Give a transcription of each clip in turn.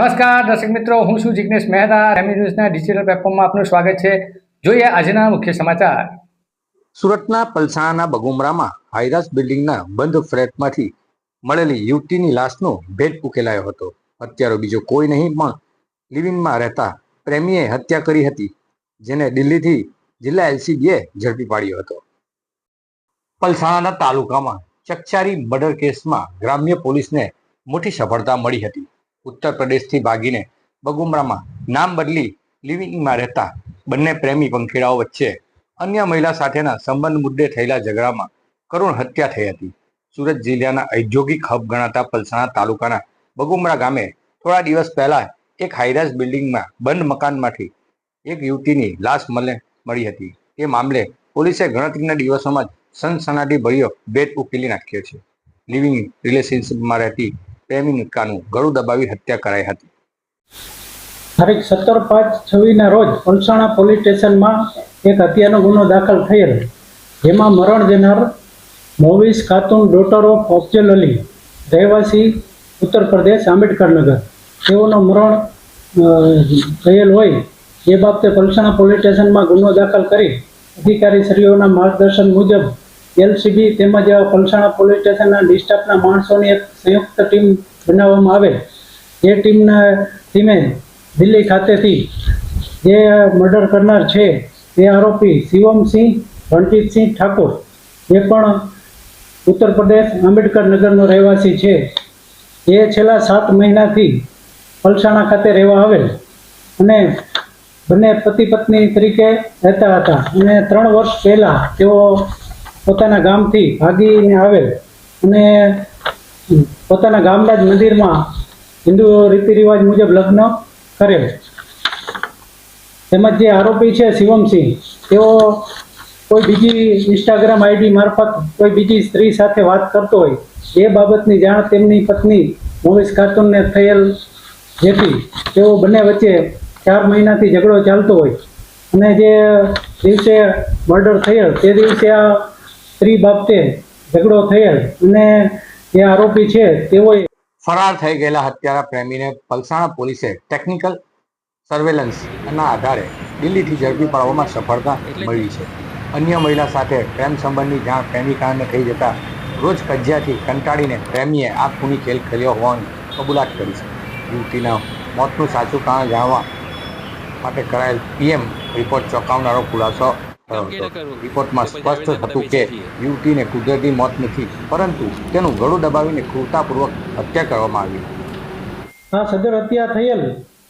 નમસ્કાર દર્શક મિત્રો, હું છું જિગ્નેશ મહેતા. રેમી ન્યૂઝના ડિજિટલ પ્લેટફોર્મમાં આપનું સ્વાગત છે. જોઈએ આજના મુખ્ય સમાચાર. સુરતના પલસાણાના બગુમરામાં હાઈરાસ બિલ્ડિંગના બંધ ફ્લેટમાંથી મળેલી યુવતીની લાશનો ભેદ ઉકેલાયો હતો. હત્યારો બીજો કોઈ નહીં પણ લિવિંગમાં રહેતા પ્રેમીએ હત્યા કરી હતી, જેને દિલ્હીથી જિલ્લા એલસીબીએ ઝડપી પાડ્યો હતો. પલસાણાના તાલુકામાં ચકચારી મર્ડર કેસમાં ગ્રામ્ય પોલીસને મોટી સફળતા મળી હતી. ઉત્તર પ્રદેશથી ભાગીને બગુમરામાં નામ બદલી લિવિંગમાં રહેતા બંને પ્રેમી પંખીડાઓ વચ્ચે અન્ય મહિલા સાથેના સંબંધ મુદ્દે થયેલા ઝઘડામાં કરુણ હત્યા થઈ હતી. સુરત જિલ્લાના ઔદ્યોગિક હબ ગણાતા પલસાણા તાલુકાના બગુમરા ગામે થોડા દિવસ પહેલા એક હાઈરાઇઝ બિલ્ડિંગમાં બંધ મકાનમાંથી એક યુવતીની લાશ મળી હતી. તે મામલે પોલીસે ગણતરીના દિવસોમાં જ સનસનાટીભર્યો ભેદ ઉકેલી નાખ્યો છે. લિવિંગ રિલેશનશિપમાં રહેતી પ્રેમિકાનું ગળું દબાવી હત્યા કરાઈ હતી. તારીખ 17/5/26ના રોજ પલસાણા પોલીસ સ્ટેશનમાં એક હત્યાનો ગુનો દાખલ થયેલ, જેમાં મરણ જનાર મોવિસ ખાતુન ડોટર ઓફ અફજલ અલી, રહેવાસી ઉત્તર પ્રદેશ આંબેડકરનગર, તેઓનો મરણ થયેલ હોય એ બાબતે પલસાણા પોલીસ સ્ટેશનમાં ગુનો દાખલ કરી અધિકારીશ્રીઓના માર્ગદર્શન મુજબ એલસીબી તેમજ પલસાણા પોલીસ સ્ટેશનના ડિસ્ટાફના માણસોની એક સંયુક્ત ટીમ બનાવવામાં આવે. એ ટીમે દિલ્હી ખાતેથી જે મર્ડર કરનાર છે તે આરોપી શિવમસિંહ રણજીતસિંહ ઠાકોર, એ પણ ઉત્તર પ્રદેશ આંબેડકર નગરનો રહેવાસી છે. એ છેલ્લા 7 મહિનાથી પલસાણા ખાતે રહેવા આવેલ અને બંને પતિ પત્ની તરીકે રહેતા હતા અને 3 વર્ષ પહેલાં તેઓ પોતાના ગામથી ભાગીને આવેલ અને પોતાના ગામના જ મંદિરમાં હિન્દુ રીતિ રિવાજ મુજબ લગ્ન કરેલ. તેમજ જે આરોપી છે શિવમસિંહ, તેઓ કોઈ બીજી ઇન્સ્ટાગ્રામ આઈડી મારફત કોઈ બીજી સ્ત્રી સાથે વાત કરતો હોય એ બાબતની જાણ તેમની પત્ની મોવિસ ખાતુનને થયેલ, જેથી તેઓ બંને વચ્ચે 4 મહિનાથી ઝઘડો ચાલતો હોય અને જે દિવસે મર્ડર થયેલ તે દિવસે આ સ્ત્રી બાબતે ઝઘડો થયેલ અને જે આરોપી છે તેઓએ ફરાર થઈ ગયેલા હત્યારા પ્રેમીને પલસાણા પોલીસે ટેકનિકલ સર્વેલન્સના આધારે દિલ્હીથી ઝડપી પાડવામાં સફળતા મળી છે. અન્ય મહિલા સાથે પ્રેમ સંબંધની જાણ પ્રેમિકાને થઈ જતા રોજ કજિયાથી કંટાળીને પ્રેમીએ આ ખૂની ખેલ ખેલ્યો હોવાની કબૂલાત કરી છે. યુવતીના મોતનું સાચું કારણ જાણવા માટે કરાયેલ પીએમ રિપોર્ટ ચોંકાવનારો ખુલાસો થયો હતો. રિપોર્ટમાં સ્પષ્ટ હતું કે યુવતીને કુદરતી મોત નથી, પરંતુ તેનું ગળું દબાવીને ક્રૂરતાપૂર્વક હત્યા કરવામાં આવી. આ સદર હત્યા થયેલ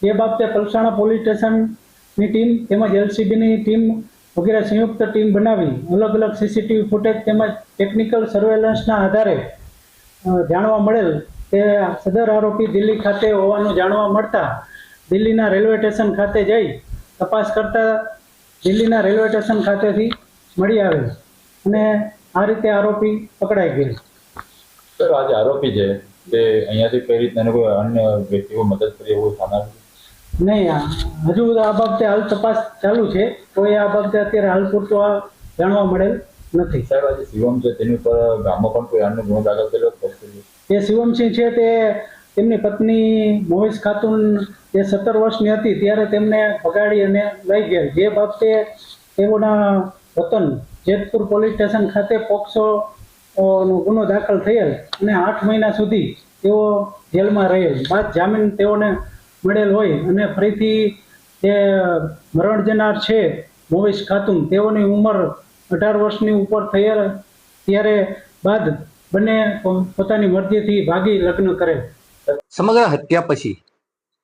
એ બાબતે પલસાણા પોલીસ સ્ટેશનની ટીમ તેમજ એલસીબીની ટીમ વગેરે સંયુક્ત ટીમ બનાવી અલગ અલગ સીસીટીવી ફૂટેજ તેમજ ટેકનિકલ સર્વેલન્સના આધારે જાણવા મળેલ કે સદર આરોપી દિલ્હી ખાતે હોવાનું જાણવા મળતા દિલ્હીના રેલવે સ્ટેશન ખાતે જઈ તપાસ કરતા દિલ્હીના રેલવે સ્ટેશન ખાતેથી મળી આવેલ અને આ રીતે આરોપી પકડાઈ ગયેલ. સર, આ જે આરોપી છે તે અહીંયાથી કઈ રીતના કોઈ અન્ય વ્યક્તિઓ મદદ કરી એવું સામે નહીં? હજુ આ બાબતે હાલ તપાસ ચાલુ છે, કોઈ આ બાબતે અત્યારે હાલ પૂરતું આ જાણવા મળેલ નથી. સાહેબ, આજે શિવમ છે તેની ઉપર ગામમાં પણ કોઈ અન્ય ગુનો દાખલ કર્યો? એ શિવમસિંહ છે તે તેમની પત્ની મોવિસ ખાતુન જે 17 વર્ષની હતી ત્યારે તેમને ભગાડી અને લઈ ગયેલ, જે બાબતે તેઓના વતન જેતપુર પોલીસ સ્ટેશન ખાતે પોક્સો નો ગુનો દાખલ થયેલ અને 8 મહિના સુધી તેઓ જેલમાં રહેલ. બાદ જામીન તેઓને મળેલ હોય અને ફરીથી જે મરણ જનાર છે મોવિસ ખાતુન, તેઓની ઉંમર 18 વર્ષની ઉપર થયેલ ત્યારે બાદ બંને પોતાની મરજીથી ભાગી લગ્ન કરેલ. સમગ્ર હત્યા પછી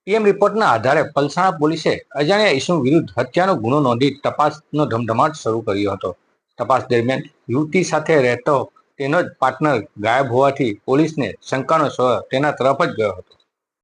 પીએમ રિપોર્ટના આધારે પલસાણા પોલીસે અજાણ્યા ઈસમ વિરુદ્ધ હત્યાનો ગુનો નોંધી તપાસનો ધમધમાટ શરૂ કર્યો હતો. તપાસ દરમિયાન યુવતી સાથે રહેતો તેનો જ પાર્ટનર ગાયબ હોવાથી પોલીસને શંકાનો સવાલ તેના તરફ જ ગયો હતો.